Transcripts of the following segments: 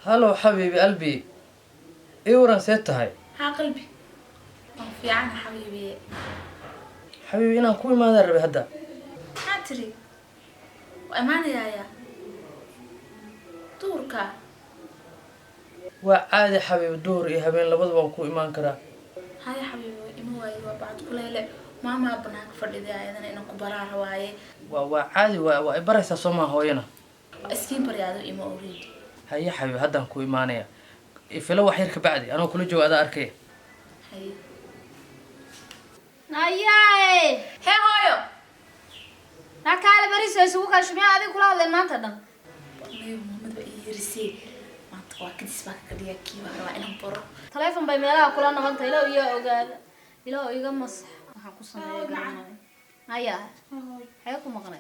هلو حبيبي قلبي. ايه ورا سيتهاي؟ ها قلبي في عنا حبيبي. حبيبي انا كوي ما درب هدا. حاتري وأمانة يا دورك. وعادي حبيبي دور ايه هبين لبضبا كو ايمان كرا. هاي حبيبي إمو واي وبعد كل هلا ماما بناك فردي أيضا إنه كبرها هواي. وعادي وإبرة سوما هوينا. اسكين بريادو إمو أريد. هيا حبيبي هدا كو ايمانيا. فلو وحيرك بعدي انا كل جو هذا اركي. هاي. ناياي هي هايو. نكال بريس سوق كشمي هذه كلها اللي ما تدم. والله محمد بيرسي ما تقوى كده سباك كده كي وهو إنهم برو. تلفون بيميلها كلها نمط إلى ويا أوجاد إلى ويا مصح حكوسنا يا جماعة. هيا حياكم مقنع.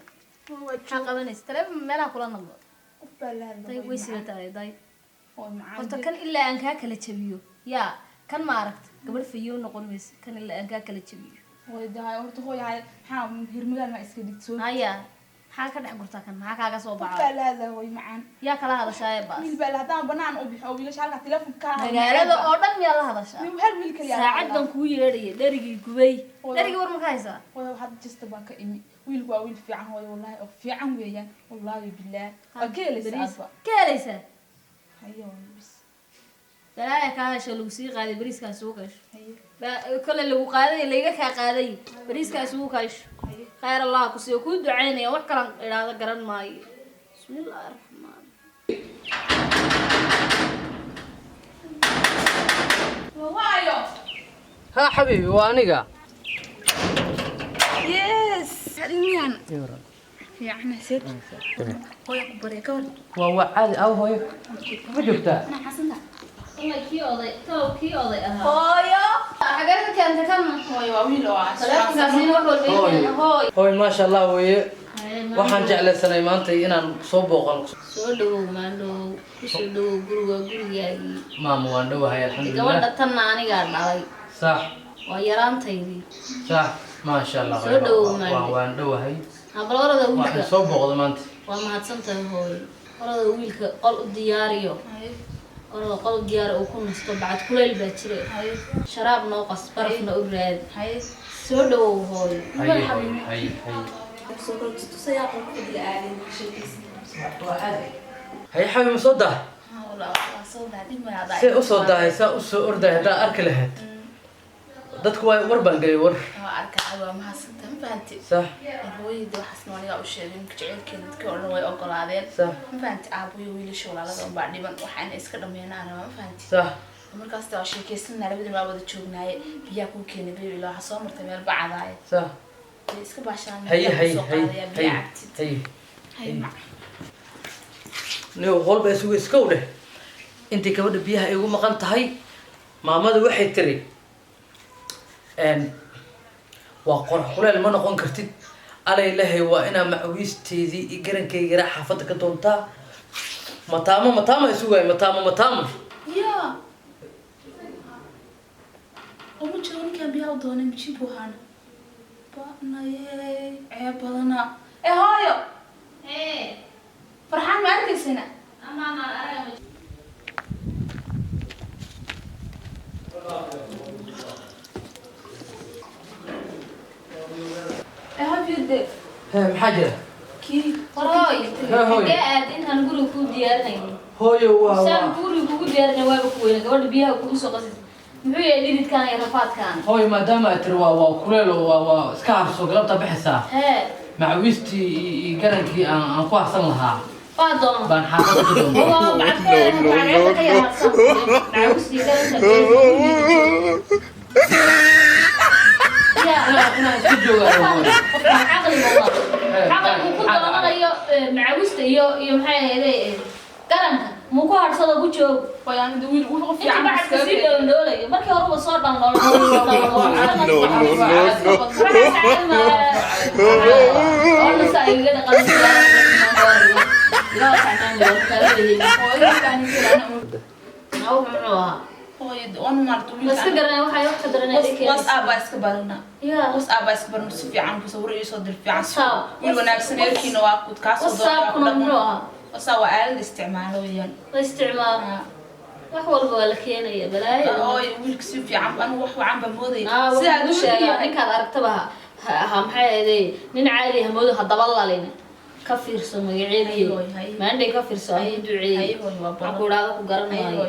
حقبنيس تلفون بيميلها كلها نمط. طيب ويسير تاي. قلت كان إلا أنك كله تبيو يا كان ما عرفت قبل فيو نقول بس كان إلا أنك كله تبيو. وده هاي ورته هو هاي حام هرمجال ما إسكديت سو. هيا حاكا نعقرتها كان حاكا قصوا بعض. لا لا هو معان. يا كلا هذا شاي بس. ميل بلا هذا بنان أو بيلاش على تلفون كان. مقالة أوردن يلا هذا شاي. ميل هل ميل كلي. ساعد دم كوي درجي كوي درجي ورم كايسة. وهذا جست باك إمي ويل ويل في عن هو والله في عن ويا والله بالله. أكيد كاليسة. هيا بس. لا كاش لوسي قاعد بريس كاسوكش. كل اللي وقاعد اللي جاك قاعد بريس كاسوكش. خير الله كسي وكود دعيني وحكرا هذا قرن ماي. بسم الله الرحمن. وايو. ها حبيبي وانيقا. يس. هذه يورا. في عنا سيد. هو يكبر يكبر. وعادي او هوي. ما جبتها. أنا حسنا. والله كي أضي كي أضي أنا. هايو. حاجات كان تكمل. هايو ويلو عاش. هوي ما شاء الله وي. waxaan jeclaysanay maanta inaan soo booqano. soo dhawow maandhow soo dhawow gurigaagii maama waan dhawahay alxamdulilah. gabadha tan aniga dhalay sax waa yaraantaydii sax ma sha Allah soo dhawow maandhow waan dhawahay habalorada wiilka waxaan soo booqdo maanta waa mahadsantahay hooy orada wiilka qol u diyaariyo orada qol u diyaar oo ku nasto bacad kuleel baa jire sharaab noo qas barafna u raad soo dhawow hooy hay هي حبيبي مصدق سي أصدق سا أصدق هذا أرك لهاد dadku way warban galay war arkay waa mahadsantahay ma fahanti صح hooyada waxaasna waniga u sheegay jaceelkeeda dadka oo dhan way ogolaadeen صح ma fahanti aabuyo wiilasha walaalada oo baa dhiban waxaan iska dhameynaa ma fahanti صح markaas taa sheekaysanaa labadii ma wada joognaaye biyaa ku keenay bay ilaa soo martay meel bacadaay صح iska baashaan هي نيو قلب اسوق اسكوده انت كبد بيها ايغو مقان tahay maamadu waxay tiri waa qor xuleel ma noqon kartid alay lahay waa ina macwiisteedii i garankayga xaafada ka doontaa mataama isugay mataama ya oo joon ka biyaa doonay michi buuhan baanaye badana hooyo farxaan ma arkaysana ama arag هافيد محاجة كي هوي قاعد انت نقول كو ديارنا هوي سام كوري كو ديارنا waa ku weyn gabadha biyaha ku soo qasay muxuu yahay dhidid kan iyo rafaad kan هوي maadaama ay tiri waa kuleel waa iska harso galabta bixisa macwiistii garankii aan ku ahsan lahaa فاضون بان حافظ كدوم هو انا اسجل عقلي والله عقلي كنت انا معوسته iyo maxay ahayd qaranka mu ku harsado ku joog bayaan wiil wuxuu في عم بحسي دولة markii hore waa soo dhan وصا وآلة استعماله ويان استعمال wax walba waa la keenaya balaayo oo wiilka si fiican anu wax wacan ba mooday sida uu sheegay ninkaad aragtaba ha maxay ahayd nin caadi ah moodo hadaba lalin ka fiirso magaceedii maandhay ka fiirso ay duceeyay ku dhaado ku garanayo